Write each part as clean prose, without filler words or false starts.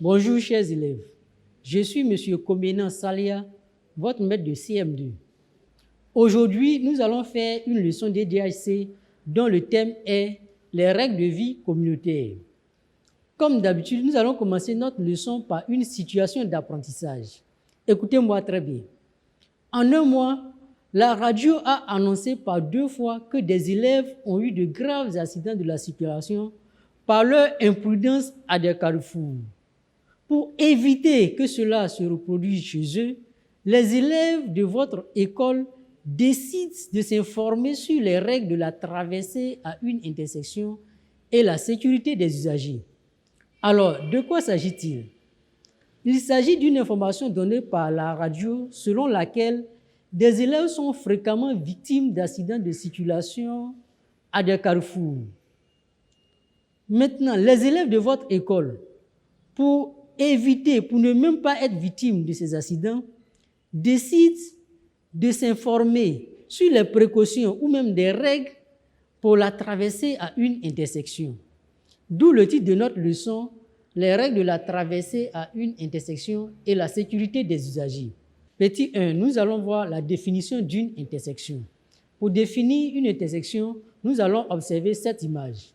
Bonjour chers élèves, je suis M. Komenan Salia, votre maître de CM2. Aujourd'hui, nous allons faire une leçon de DHC dont le thème est les règles de vie communautaire. Comme d'habitude, nous allons commencer notre leçon par une situation d'apprentissage. Écoutez-moi très bien. En un mois, la radio a annoncé par 2 fois que des élèves ont eu de graves accidents de la circulation par leur imprudence à des carrefours. Pour éviter que cela se reproduise chez eux, les élèves de votre école décident de s'informer sur les règles de la traversée à une intersection et la sécurité des usagers. Alors, de quoi s'agit-il? Il s'agit d'une information donnée par la radio selon laquelle des élèves sont fréquemment victimes d'accidents de circulation à des carrefours. Maintenant, les élèves de votre école, pour ne même pas être victimes de ces accidents, décident de s'informer sur les précautions ou même des règles pour la traversée à une intersection. D'où le titre de notre leçon, les règles de la traversée à une intersection et la sécurité des usagers. Petit 1, nous allons voir la définition d'une intersection. Pour définir une intersection, nous allons observer cette image.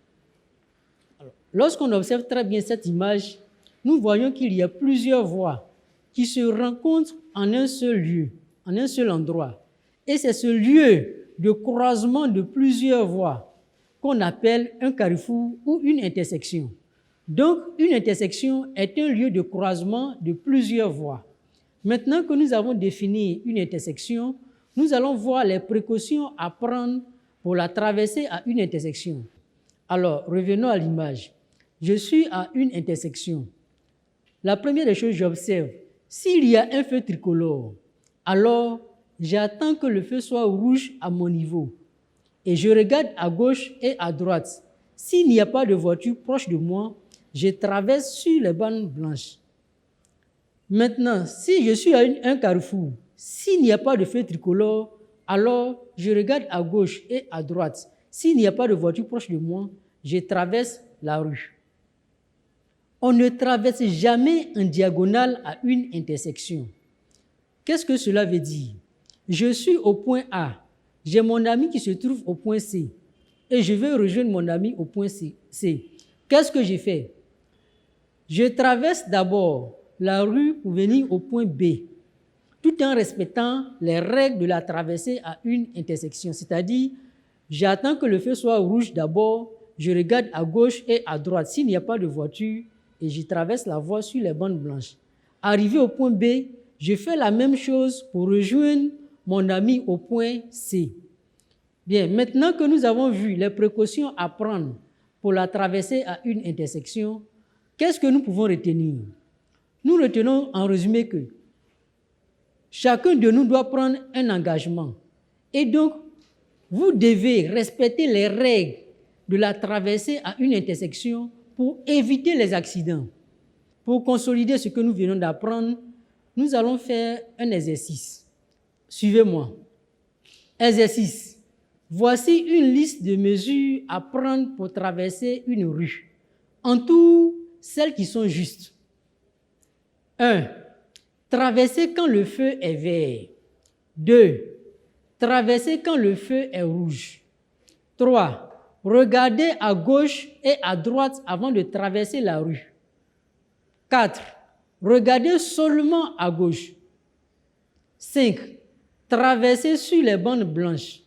Lorsqu'on observe très bien cette image, nous voyons qu'il y a plusieurs voies qui se rencontrent en un seul lieu, en un seul endroit. Et c'est ce lieu de croisement de plusieurs voies qu'on appelle un carrefour ou une intersection. Donc, une intersection est un lieu de croisement de plusieurs voies. Maintenant que nous avons défini une intersection, nous allons voir les précautions à prendre pour la traverser à une intersection. Alors, revenons à l'image. Je suis à une intersection. La première des choses, j'observe, s'il y a un feu tricolore, alors j'attends que le feu soit rouge à mon niveau. Et je regarde à gauche et à droite. S'il n'y a pas de voiture proche de moi, je traverse sur les bandes blanches. Maintenant, si je suis à un carrefour, s'il n'y a pas de feu tricolore, alors je regarde à gauche et à droite. S'il n'y a pas de voiture proche de moi, je traverse la rue. On ne traverse jamais en diagonale à une intersection. Qu'est-ce que cela veut dire? Je suis au point A, j'ai mon ami qui se trouve au point C et je veux rejoindre mon ami au point C. Qu'est-ce que j'ai fait? Je traverse d'abord la rue pour venir au point B, tout en respectant les règles de la traversée à une intersection. C'est-à-dire, j'attends que le feu soit rouge d'abord, je regarde à gauche et à droite s'il n'y a pas de voiture et je traverse la voie sur les bandes blanches. Arrivé au point B, je fais la même chose pour rejoindre mon ami au point C. Bien, maintenant que nous avons vu les précautions à prendre pour la traversée à une intersection, qu'est-ce que nous pouvons retenir? Nous retenons en résumé que chacun de nous doit prendre un engagement. Et donc, vous devez respecter les règles de la traversée à une intersection pour éviter les accidents. Pour consolider ce que nous venons d'apprendre, nous allons faire un exercice. Suivez-moi. Exercice. Voici une liste de mesures à prendre pour traverser une rue. En tout, celles qui sont justes. 1. Traverser quand le feu est vert. 2. Traverser quand le feu est rouge. 3. Regardez à gauche et à droite avant de traverser la rue. 4. Regardez seulement à gauche. 5. Traverser sur les bandes blanches.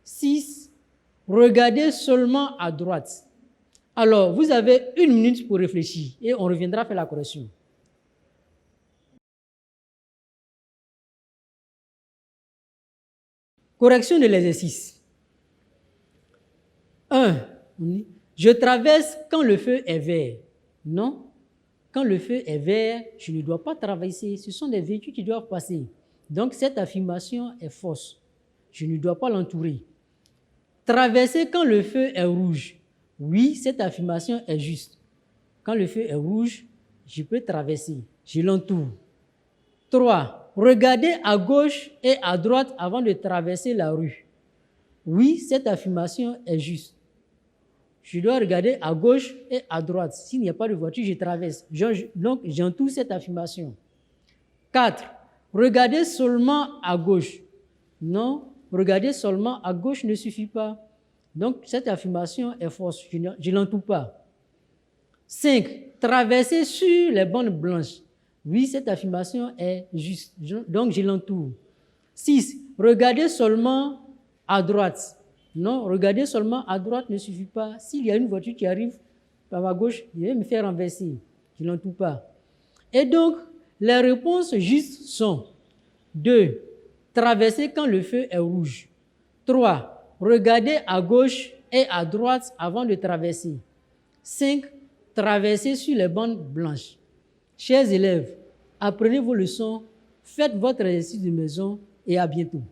6. Regardez seulement à droite. Alors, vous avez 1 minute pour réfléchir et on reviendra faire la correction. Correction de l'exercice. 1. Je traverse quand le feu est vert. Non. Quand le feu est vert, je ne dois pas traverser. Ce sont des véhicules qui doivent passer. Donc, cette affirmation est fausse. Je ne dois pas l'entourer. Traverser quand le feu est rouge. Oui, cette affirmation est juste. Quand le feu est rouge, je peux traverser. Je l'entoure. 3. Regardez à gauche et à droite avant de traverser la rue. Oui, cette affirmation est juste. Je dois regarder à gauche et à droite. S'il n'y a pas de voiture, je traverse. Donc, j'entoure cette affirmation. 4. Regarder seulement à gauche. Non, regarder seulement à gauche ne suffit pas. Donc, cette affirmation est fausse. Je ne l'entoure pas. 5. Traverser sur les bandes blanches. Oui, cette affirmation est juste. Donc, je l'entoure. 6. Regarder seulement à droite. Non, regarder seulement à droite ne suffit pas. S'il y a une voiture qui arrive par ma gauche, je vais me faire renverser. Je ne l'entoure pas. Et donc, les réponses justes sont 2. Traverser quand le feu est rouge. 3. Regarder à gauche et à droite avant de traverser. 5. Traverser sur les bandes blanches. Chers élèves, apprenez vos leçons, faites votre exercice de maison et à bientôt.